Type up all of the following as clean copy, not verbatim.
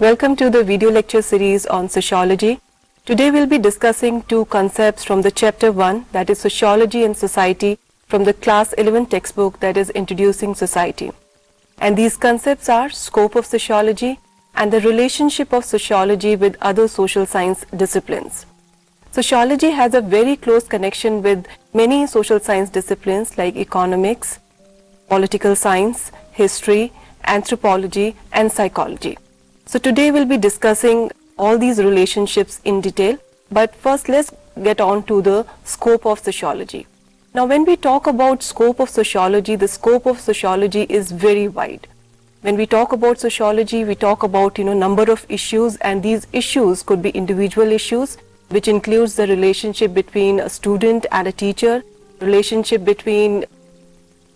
Welcome to the video lecture series on sociology. Today we'll be discussing two concepts from the chapter 1, that is Sociology and Society, from the class 11 textbook, that is Introducing Society. And these concepts are scope of sociology and the relationship of sociology with other social science disciplines. Sociology has a very close connection with many social science disciplines like economics, political science, history, anthropology, and psychology. So today we'll be discussing all these relationships in detail, but first let's get on to the scope of sociology. Now when we talk about scope of sociology, the scope of sociology is very wide. When we talk about sociology, we talk about number of issues, and these issues could be individual issues, which includes the relationship between a student and a teacher, relationship between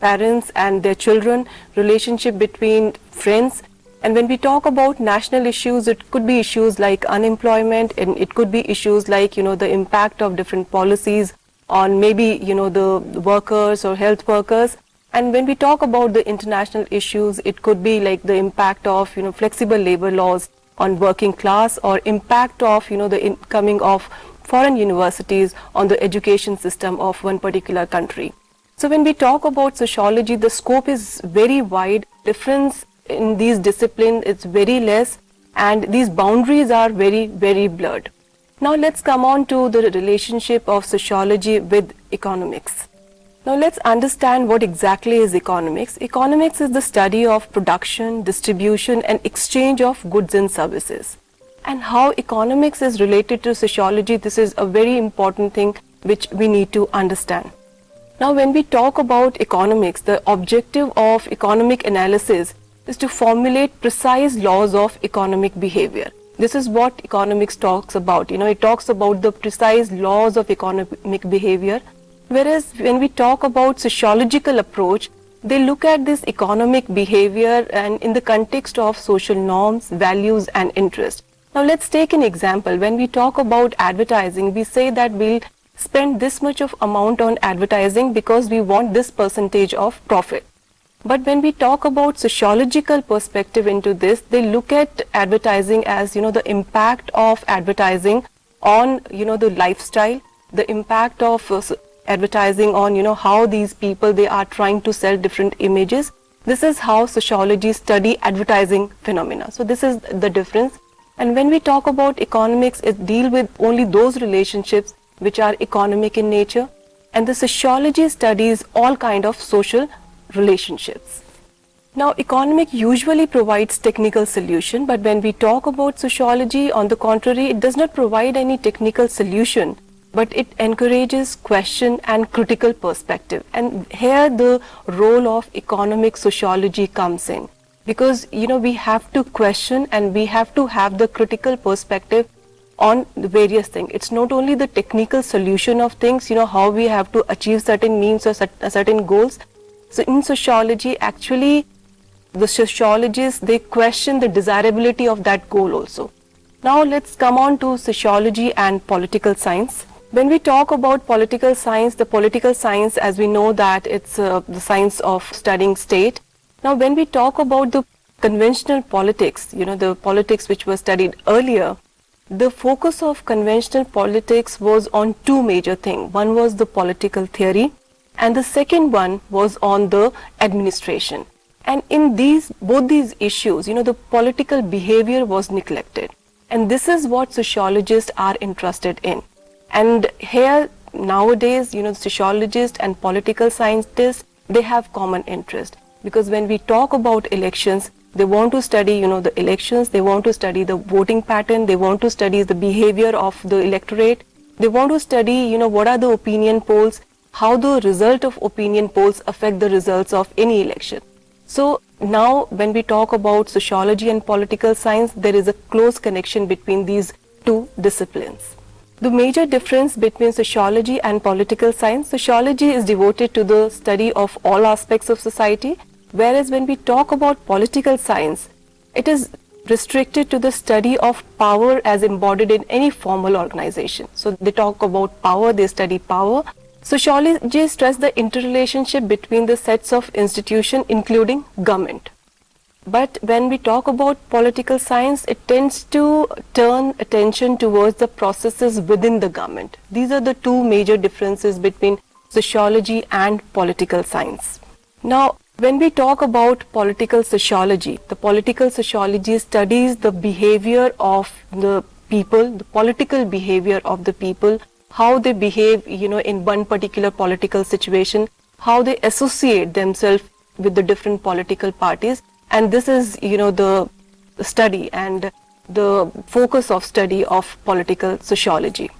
parents and their children, relationship between friends. And when we talk about national issues, it could be issues like unemployment, and it could be issues like the impact of different policies on maybe the workers or health workers. And when we talk about the international issues, it could be like the impact of flexible labor laws on working class, or impact of the incoming of foreign universities on the education system of one particular country. So when we talk about sociology, the scope is very wide. Difference in these disciplines is very less, and these boundaries are very, very blurred. Now let's come on to the relationship of sociology with economics. Now let's understand what exactly is economics. Economics is the study of production, distribution, and exchange of goods and services. And how economics is related to sociology, this is a very important thing which we need to understand. Now when we talk about economics, the objective of economic analysis is to formulate precise laws of economic behavior. This is what economics talks about. It talks about the precise laws of economic behavior. Whereas when we talk about sociological approach, they look at this economic behavior and in the context of social norms, values, and interest. Now let's take an example. When we talk about advertising, we say that we'll spend this much of amount on advertising because we want this percentage of profit. But when we talk about sociological perspective into this, they look at advertising as the impact of advertising on the lifestyle, the impact of advertising on how these people, they are trying to sell different images. This is how sociology study advertising phenomena. So this is the difference. And when we talk about economics, it deal with only those relationships which are economic in nature, and the sociology studies all kind of social relationships. Now economic usually provides technical solution, but when we talk about sociology, on the contrary, it does not provide any technical solution, but it encourages question and critical perspective. And here the role of economic sociology comes in, because we have to question and we have to have the critical perspective on the various things. It's not only the technical solution of things, how we have to achieve certain means or certain goals. So in sociology, actually the sociologists, they question the desirability of that goal also. Now let's come on to sociology and political science. When we talk about political science, the political science, as we know that it's the science of studying state. Now when we talk about the conventional politics, the politics which was studied earlier, the focus of conventional politics was on two major things. One was the political theory, and the second one was on the administration. And in both these issues, the political behavior was neglected. And this is what sociologists are interested in. And here nowadays, sociologists and political scientists, they have common interest. Because when we talk about elections, they want to study, the elections, they want to study the voting pattern, they want to study the behavior of the electorate, they want to study, what are the opinion polls, how the result of opinion polls affect the results of any election. So now when we talk about sociology and political science, there is a close connection between these two disciplines. The major difference between sociology and political science, sociology is devoted to the study of all aspects of society, whereas when we talk about political science, it is restricted to the study of power as embodied in any formal organization. So they talk about power, they study power. Sociology stress the interrelationship between the sets of institutions, including government. But when we talk about political science, it tends to turn attention towards the processes within the government. These are the two major differences between sociology and political science. Now, when we talk about political sociology, the political sociology studies the behavior of the people, the political behavior of the people, how they behave, in one particular political situation, how they associate themselves with the different political parties. And this is, the study and the focus of study of political sociology.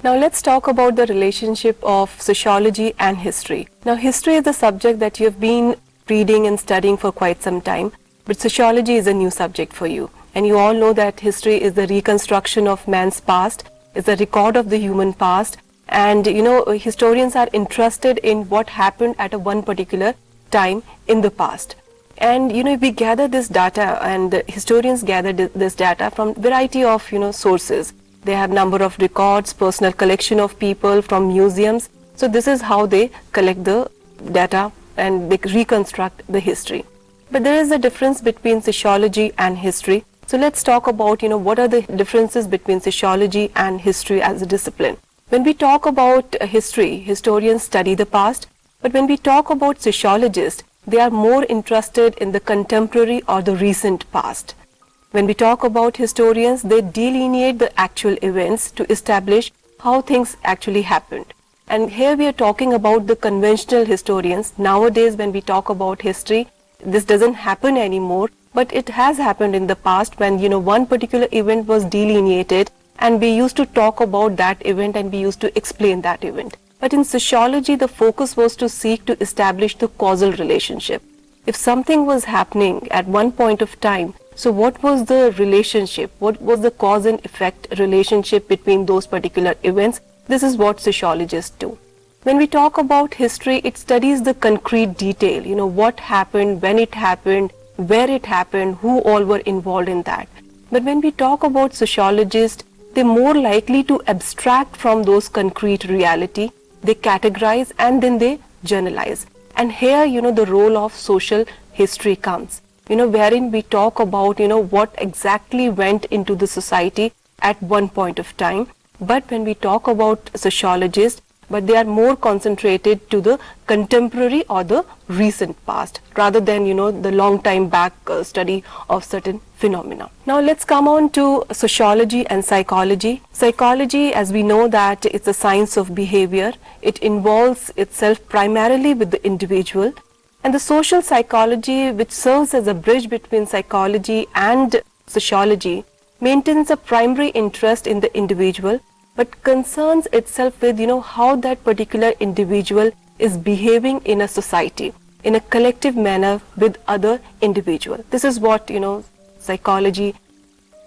Now let's talk about the relationship of sociology and history. Now history is the subject that you have been reading and studying for quite some time, but sociology is a new subject for you. And you all know that history is the reconstruction of man's past, is a record of the human past. And historians are interested in what happened at a one particular time in the past. And we gather this data, and the historians gather this data from variety of sources. They have number of records, personal collection of people from museums. So this is how they collect the data and they reconstruct the history. But there is a difference between sociology and history. So let's talk about what are the differences between sociology and history as a discipline. When we talk about history, historians study the past. But when we talk about sociologists, they are more interested in the contemporary or the recent past. When we talk about historians, they delineate the actual events to establish how things actually happened. And here we are talking about the conventional historians. Nowadays, when we talk about history, this doesn't happen anymore, but it has happened in the past when, one particular event was delineated and we used to talk about that event and we used to explain that event. But in sociology, the focus was to seek to establish the causal relationship. If something was happening at one point of time, so what was the relationship? What was the cause and effect relationship between those particular events? This is what sociologists do. When we talk about history, it studies the concrete detail, what happened, when it happened, where it happened, who all were involved in that. But when we talk about sociologists, they're more likely to abstract from those concrete reality. They categorize and then they generalize. And here, the role of social history comes, wherein we talk about, what exactly went into the society at one point of time. But when we talk about sociologists, but they are more concentrated to the contemporary or the recent past rather than, the long time back study of certain phenomena. Now let's come on to sociology and psychology. Psychology, as we know that it's a science of behavior. It involves itself primarily with the individual. And the social psychology, which serves as a bridge between psychology and sociology, maintains a primary interest in the individual, but concerns itself with, how that particular individual is behaving in a society, in a collective manner with other individuals. This is what, psychology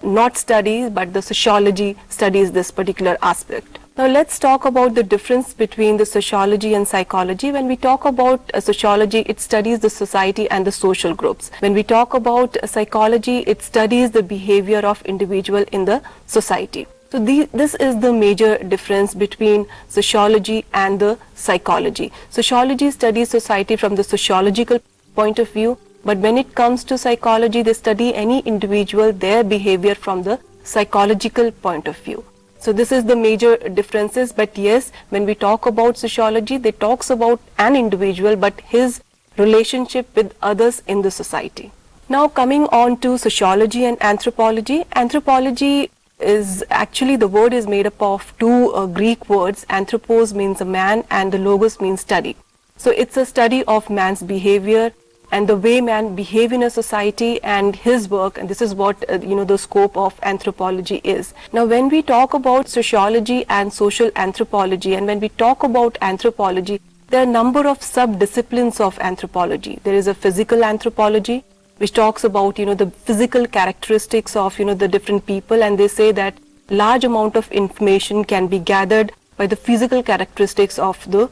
not studies, but the sociology studies this particular aspect. Now let's talk about the difference between the sociology and psychology. When we talk about sociology, it studies the society and the social groups. When we talk about psychology, it studies the behavior of individual in the society. So this is the major difference between sociology and the psychology. Sociology studies society from the sociological point of view, but when it comes to psychology, they study any individual, their behavior from the psychological point of view. So this is the major differences. But yes, when we talk about sociology, they talks about an individual, but his relationship with others in the society. Now coming on to sociology and anthropology. Anthropology is actually, the word is made up of two Greek words. Anthropos means a man and the logos means study. So it's a study of man's behavior and the way man behave in a society and his work, and this is what the scope of anthropology is. Now when we talk about sociology and social anthropology, and when we talk about anthropology, there are a number of sub-disciplines of anthropology. There is a physical anthropology, which talks about the physical characteristics of the different people, and they say that large amount of information can be gathered by the physical characteristics of the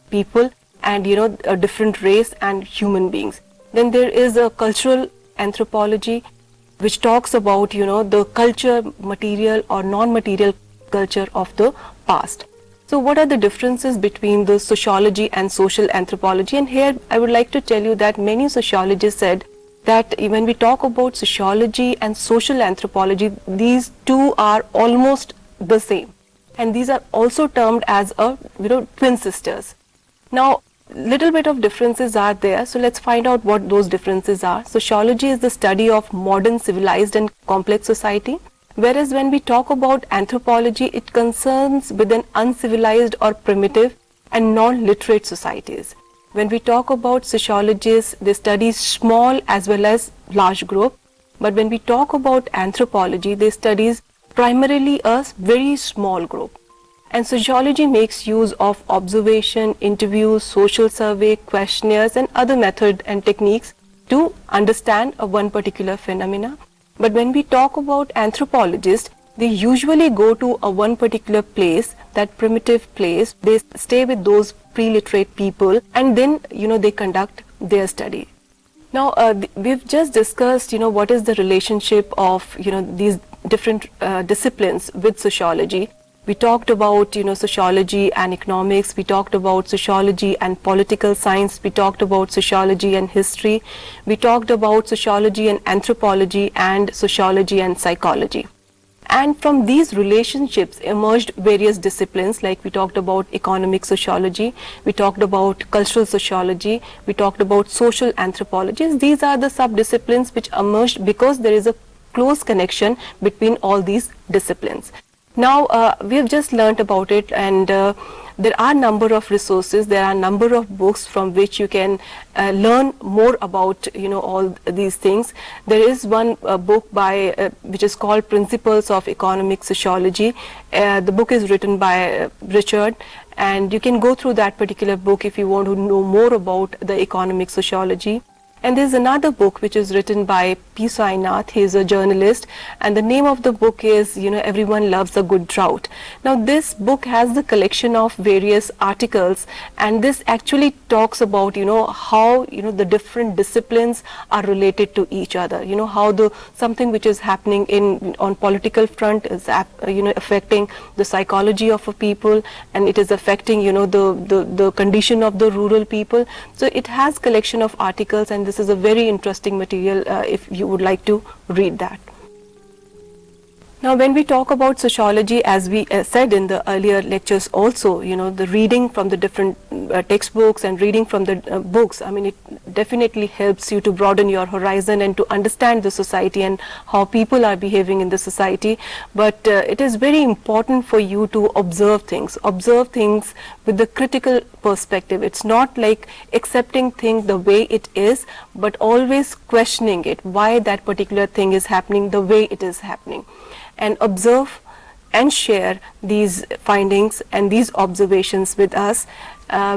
people and a different race and human beings. Then there is a cultural anthropology, which talks about the culture, material or non-material culture of the past. So what are the differences between the sociology and social anthropology? And here I would like to tell you that many sociologists said that when we talk about sociology and social anthropology, these two are almost the same, and these are also termed as twin sisters. Now, little bit of differences are there, so let's find out what those differences are. Sociology is the study of modern civilized and complex society, whereas when we talk about anthropology, it concerns with an uncivilized or primitive and non-literate societies. When we talk about sociologists, they study small as well as large group, but when we talk about anthropology, they studies primarily a very small group. And sociology makes use of observation, interviews, social survey, questionnaires and other methods and techniques to understand one particular phenomena. But when we talk about anthropologists, they usually go to one particular place, that primitive place, they stay with those pre-literate people, and then they conduct their study. Now we've just discussed what is the relationship of these different disciplines with sociology. We talked about sociology and economics, we talked about sociology and political science, we talked about sociology and history, we talked about sociology and anthropology and sociology and psychology. And from these relationships emerged various disciplines, like we talked about economic sociology, we talked about cultural sociology, we talked about social anthropology. These are the sub-disciplines which emerged because there is a close connection between all these disciplines. Now we have just learnt about it, and there are number of resources, there are number of books from which you can learn more about all these things. There is one book by which is called Principles of Economic Sociology. The book is written by Richard, and you can go through that particular book if you want to know more about the economic sociology. And there's another book which is written by P. Sainath. He is a journalist, and the name of the book is Everyone Loves a Good Drought. Now this book has the collection of various articles, and this actually talks about how the different disciplines are related to each other, how something which is happening on political front is affecting the psychology of a people, and it is affecting the condition of the rural people. So it has collection of articles, and this is a very interesting material if you would like to read that. Now when we talk about sociology, as we said in the earlier lectures also, the reading from the different textbooks and reading from the books, I mean, it definitely helps you to broaden your horizon and to understand the society and how people are behaving in the society. But it is very important for you to observe things with the critical perspective. It's not like accepting things the way it is, but always questioning it, why that particular thing is happening the way it is happening. And observe and share these findings and these observations with us.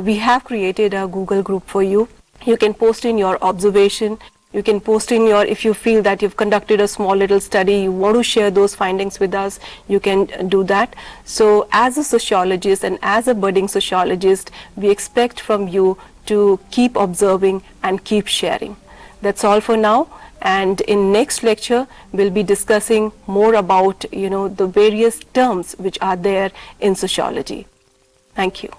We have created a Google group for you. You can post in your observation. You can post in your, if you feel that you've conducted a small little study, you want to share those findings with us, you can do that. So as a sociologist and as a budding sociologist, we expect from you to keep observing and keep sharing. That's all for now. And in next lecture, we'll be discussing more about, the various terms which are there in sociology. Thank you.